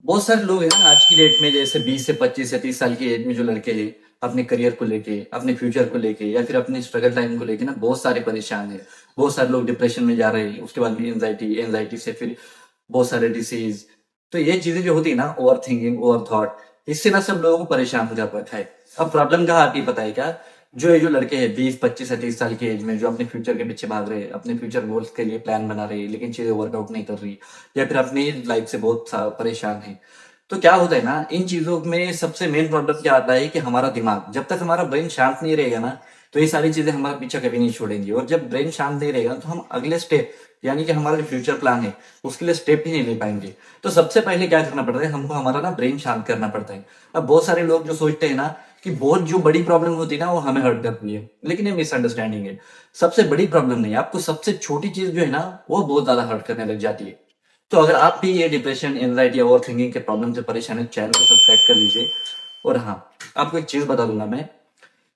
बहुत सारे लोग हैं ना आज की डेट में, जैसे 20 से 25 या 30 साल की एज में जो लड़के हैं, अपने करियर को लेके, अपने फ्यूचर को लेके या फिर अपने स्ट्रगल टाइम को लेके ना बहुत सारे परेशान हैं। बहुत सारे लोग डिप्रेशन में जा रहे हैं, उसके बाद भी एंजाइटी, एंजाइटी से फिर बहुत सारे डिसीज। तो ये चीजें जो होती है ना, ओवर थिंकिंग, ओवर थॉट, इससे ना सब लोगों को परेशान कर रखा है। अब प्रॉब्लम कहाँ आती है पता है क्या? जो ये जो लड़के हैं 20, 25 या 30 साल की एज में, जो अपने फ्यूचर के पीछे भाग रहे हैं, अपने फ्यूचर गोल्स के लिए प्लान बना रहे हैं, लेकिन चीजें वर्कआउट नहीं कर रही, या फिर अपनी लाइफ से बहुत परेशान है। तो क्या होता है ना, इन चीजों में सबसे मेन प्रॉब्लम क्या आता है कि हमारा दिमाग, जब तक हमारा ब्रेन शांत नहीं रहेगा ना, तो ये सारी चीजें हमारा पीछा कभी नहीं छोड़ेंगी। और जब ब्रेन शांत नहीं रहेगा तो हम अगले स्टेप, यानी कि हमारा जो फ्यूचर प्लान है, उसके लिए स्टेप ही नहीं ले पाएंगे। तो सबसे पहले क्या करना पड़ता है, हमको हमारा ना ब्रेन शांत करना पड़ता है। अब बहुत सारे लोग जो सोचते हैं ना कि बहुत जो बड़ी प्रॉब्लम होती है ना वो हमें हर्ट करती है, लेकिन ये मिसअंडरस्टैंडिंग है। सबसे बड़ी प्रॉब्लम नहीं, आपको सबसे छोटी चीज जो है ना वो बहुत ज्यादा हर्ट करने लग जाती है। तो अगर आप भी ये डिप्रेशन, एंजाइटी, ओवर थिंकिंग के प्रॉब्लम से परेशान है, चैनल को सब्सक्राइब कर लीजिए। और हाँ, आपको एक चीज बता दूंगा मैं।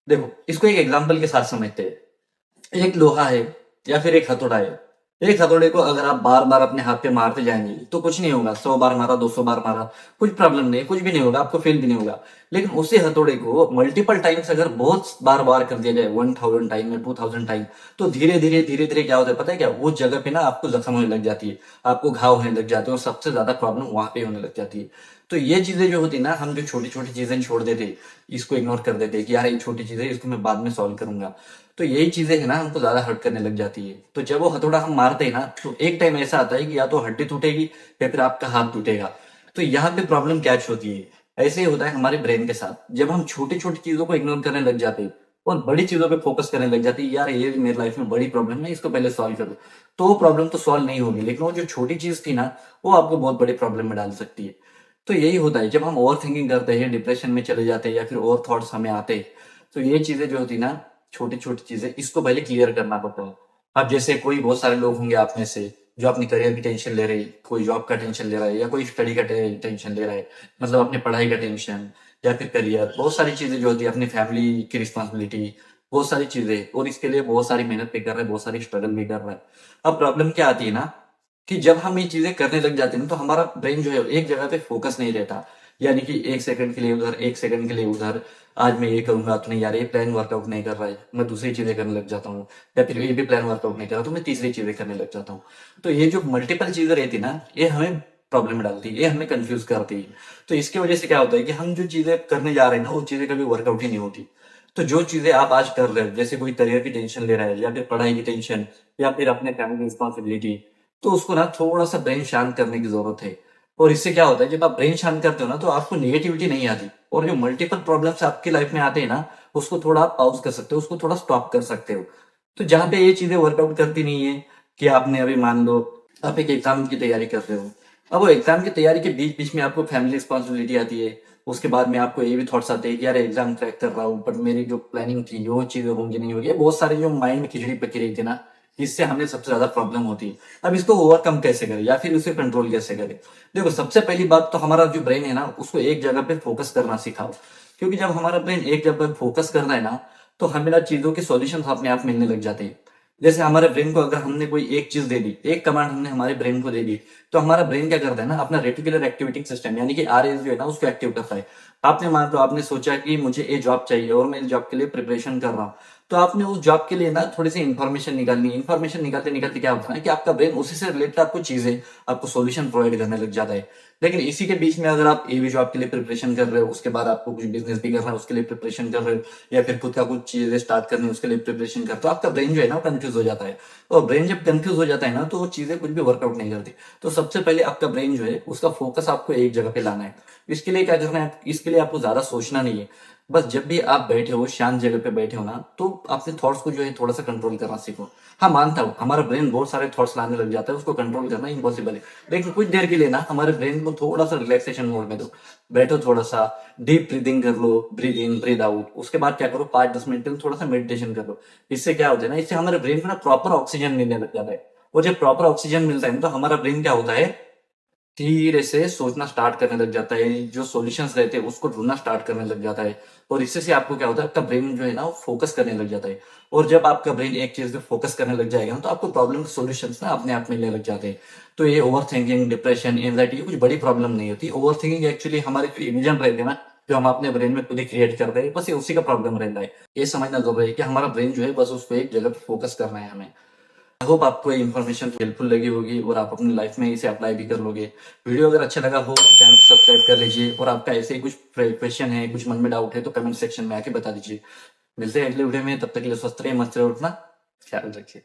देखो, इसको एक एग्जांपल के साथ समझते हैं। एक लोहा है या फिर एक हथौड़ा है। एक हथौड़े को अगर आप बार बार अपने हाथ पे मारते जाएंगे तो कुछ नहीं होगा। 100 बार मारा, 200 बार मारा, कुछ प्रॉब्लम नहीं, कुछ भी नहीं होगा, आपको फील भी नहीं होगा। लेकिन उसी हथौड़े को मल्टीपल टाइम्स अगर बहुत बार बार कर दिया जाए, 1000 टाइम या 2000 टाइम, तो धीरे धीरे धीरे धीरे क्या होता है पता है क्या? उस जगह पे ना आपको जख्म होने लग जाती है, आपको घाव होने लग जाते हैं, और सबसे ज्यादा प्रॉब्लम वहां पे होने लग जाती है। तो ये चीजें जो होती है ना, हम जो छोटी छोटी चीजें छोड़ देते, इसको इग्नोर कर देते कि यार ये छोटी चीजें, इसको मैं बाद में सॉल्व करूंगा, तो यही चीजें है ना हमको ज्यादा हर्ट करने लग जाती है। तो जब वो हथौड़ा हम मारते हैं ना, तो एक टाइम ऐसा आता है कि या तो हड्डी टूटेगी या फिर आपका हाथ टूटेगा। तो यहाँ पे प्रॉब्लम कैच होती है। ऐसे ही होता है हमारे ब्रेन के साथ, जब हम छोटी छोटी चीजों को इग्नोर करने लग जाते हैं और बड़ी चीजों पे फोकस करने लग जाती है, यार ये मेरी लाइफ में बड़ी प्रॉब्लम है, इसको पहले सॉल्व करो, तो वो प्रॉब्लम तो सॉल्व नहीं होगी, लेकिन वो जो छोटी चीज थी ना, वो आपको बहुत बड़ी प्रॉब्लम में डाल सकती है। तो यही होता है जब हम ओवर थिंकिंग करते हैं, डिप्रेशन में चले जाते हैं, या फिर ओवर थॉट्स हमें आते हैं। तो ये चीजें जो होती है ना, छोटी छोटी चीजें, इसको पहले क्लियर करना पड़ता है। अब जैसे कोई, बहुत सारे लोग होंगे आप में से जो अपनी करियर की टेंशन ले रहे हैं, कोई जॉब का टेंशन ले रहा है, या कोई स्टडी का टेंशन ले रहा है, मतलब अपने पढ़ाई का टेंशन, या फिर करियर, बहुत सारी चीजें जो होती है, अपनी फैमिली की रिस्पॉन्सिबिलिटी, बहुत सारी चीजें, और इसके लिए बहुत सारी मेहनत भी कर रहा है, बहुत सारी स्ट्रगल भी कर रहा है। अब प्रॉब्लम क्या आती है ना, कि जब हम ये चीजें करने लग जाते हैं ना, तो हमारा ब्रेन जो है एक जगह पे फोकस नहीं रहता। यानी कि 1 सेकंड के लिए उधर, 1 सेकंड के लिए उधर। आज मैं ये करूंगा तो नहीं, यार ये प्लान वर्कआउट नहीं कर रहा है, मैं दूसरी चीजें करने लग जाता हूँ। या फिर ये भी प्लान वर्कआउट नहीं कर रहा तो मैं तीसरी चीजें करने लग जाता हूँ। तो ये जो मल्टीपल चीजें रहती ना, ये हमें प्रॉब्लम में डालती है, ये हमें कंफ्यूज करती है। तो इसकी वजह से क्या होता है कि हम जो चीजें करने जा रहे हैं ना, वो चीजें कभी वर्कआउट ही नहीं होती। तो जो चीजें आप आज कर रहे हो, जैसे कोई करियर की टेंशन ले रहा है, या फिर पढ़ाई की टेंशन, या फिर अपने फैमिली रिस्पॉन्सिबिलिटी, तो उसको ना थोड़ा सा ब्रेन शांत करने की जरूरत है। और इससे क्या होता है, जब आप ब्रेन शांत करते हो ना, तो आपको नेगेटिविटी नहीं आती, और जो मल्टीपल प्रॉब्लम्स आपकी लाइफ में आते हैं ना, उसको थोड़ा आप पॉज कर सकते हो, उसको थोड़ा स्टॉप कर सकते हो। तो जहाँ पे ये चीजें वर्कआउट करती नहीं है, कि आपने अभी मान लो आप एक एग्जाम की तैयारी कर रहे हो, अब वो एग्जाम की तैयारी के बीच बीच में आपको फैमिली रिस्पॉन्सिबिलिटी आती है, उसके बाद में आपको ये भी थॉट्स आते हैं कि यार एग्जाम क्रैक कर रहा हूँ, बट मेरी जो प्लानिंग थी वो चीजें होंगी नहीं होगी, बहुत सारी जो माइंड में खिचड़ी पकी रही थी ना, इससे हमें सबसे ज्यादा प्रॉब्लम होती है। अब इसको ओवरकम कैसे करें, या फिर उसे कंट्रोल कैसे करें? देखो, सबसे पहली बात तो हमारा जो ब्रेन है ना, उसको एक जगह पे फोकस करना सिखाओ। क्योंकि जब हमारा ब्रेन एक जगह पे फोकस करता है ना, तो हमें ना चीजों के सॉल्यूशन अपने आप मिलने लग जाते हैं। जैसे हमारे ब्रेन को अगर हमने कोई एक चीज दे दी, एक कमांड हमने हमारे ब्रेन को दे दी, तो हमारा ब्रेन क्या करता है ना, अपना रेटिकुलर एक्टिवेटिंग सिस्टम, यानी कि आरएस जो है ना, उसको एक्टिव करता है। आपने मान लो आपने सोचा कि मुझे ये जॉब चाहिए, और मैं इस जॉब के लिए प्रिपरेशन कर रहा हूँ, तो आपने उस जॉब के लिए ना थोड़ी सी इन्फॉर्मेशन निकालनी है। इन्फॉर्मेशन निकालते निकालते क्या होता है कि आपका ब्रेन उसी से रिलेटेड आपको चीजें, आपको सॉल्यूशन प्रोवाइड करने लग जाता है। लेकिन इसी के बीच में अगर आप ए भी जॉब के लिए प्रिपरेशन कर रहे हो, उसके बाद आपको कुछ बिजनेस भी करना है, उसके लिए प्रिपरेशन कर रहे हो, या फिर खुद का कुछ चीजें स्टार्ट करनी है, उसके लिए प्रिपरेशन कर, तो आपका ब्रेन जो है ना कंफ्यूज हो जाता है। और ब्रेन जब कंफ्यूज हो जाता है ना, तो वो चीजें कुछ भी वर्कआउट नहीं करती। तो सबसे पहले आपका ब्रेन जो है, उसका फोकस आपको एक जगह पे लाना है। इसके लिए क्या करना है, इसके लिए आपको ज्यादा सोचना नहीं है। बस जब भी आप बैठे हो, शांत जगह पे बैठे हो ना, तो अपने थॉट्स को जो है थोड़ा सा कंट्रोल करना सीखो। हाँ, मानता हूँ हमारा ब्रेन बहुत सारे थॉट्स लाने लग जाता है, उसको कंट्रोल करना इम्पॉसिबल है। लेकिन कुछ देर के लिए ना हमारे ब्रेन को थोड़ा सा रिलैक्सेशन मोड में दो। बैठो, थोड़ा सा डीप ब्रीदिंग कर लो, ब्रीद इन ब्रीद आउट। उसके बाद क्या करो, 5-10 मिनट तक थोड़ा सा मेडिटेशन कर लो। इससे क्या होता है ना, इससे हमारे ब्रेन को ना प्रॉपर ऑक्सीजन मिलने लग जाता है। और जब प्रॉपर ऑक्सीजन मिलता है ना, तो हमारा ब्रेन क्या होता है, धीरे से सोचना स्टार्ट करने लग जाता है, जो सॉल्यूशंस रहते हैं उसको ढूँढना स्टार्ट करने लग जाता है और इससे से आपको क्या होता है, आपका ब्रेन जो है ना वो फ़ोकस करने लग जाता है और जब आपका ब्रेन एक चीज़ पे फ़ोकस करने लग जाएगा ना, तो आपको प्रॉब्लम के सॉल्यूशंस ना अपने आप मिलने लग जाते हैं। तो ये ओवरथिंकिंग, डिप्रेशन, एंग्ज़ायटी ये कुछ बड़ी प्रॉब्लम नहीं होती। ओवरथिंकिंग एक्चुअली हमारे जो इल्यूज़न रहते हैं ना, जो हम अपने ब्रेन में खुद ही क्रिएट करते हैं, बस ये उसी का प्रॉब्लम रहता है। ये समझना ज़रूरी है कि हमारा ब्रेन जो है बस उसको एक जगह पे फ़ोकस करना है हमें। आई होप आपको ये इन्फॉर्मेशन हेल्पफुल लगी होगी और आप अपनी लाइफ में इसे अप्लाई भी कर लोगे। वीडियो अगर अच्छा लगा हो तो चैनल को सब्सक्राइब कर लीजिए और आपका ऐसे ही कुछ क्वेश्चन है, कुछ मन में डाउट है तो कमेंट सेक्शन में आके बता दीजिए। मिलते हैं अगले वीडियो में, तब तक के लिए स्वस्थ रहिए, मस्त रहिए, उठना ख्याल रखिए।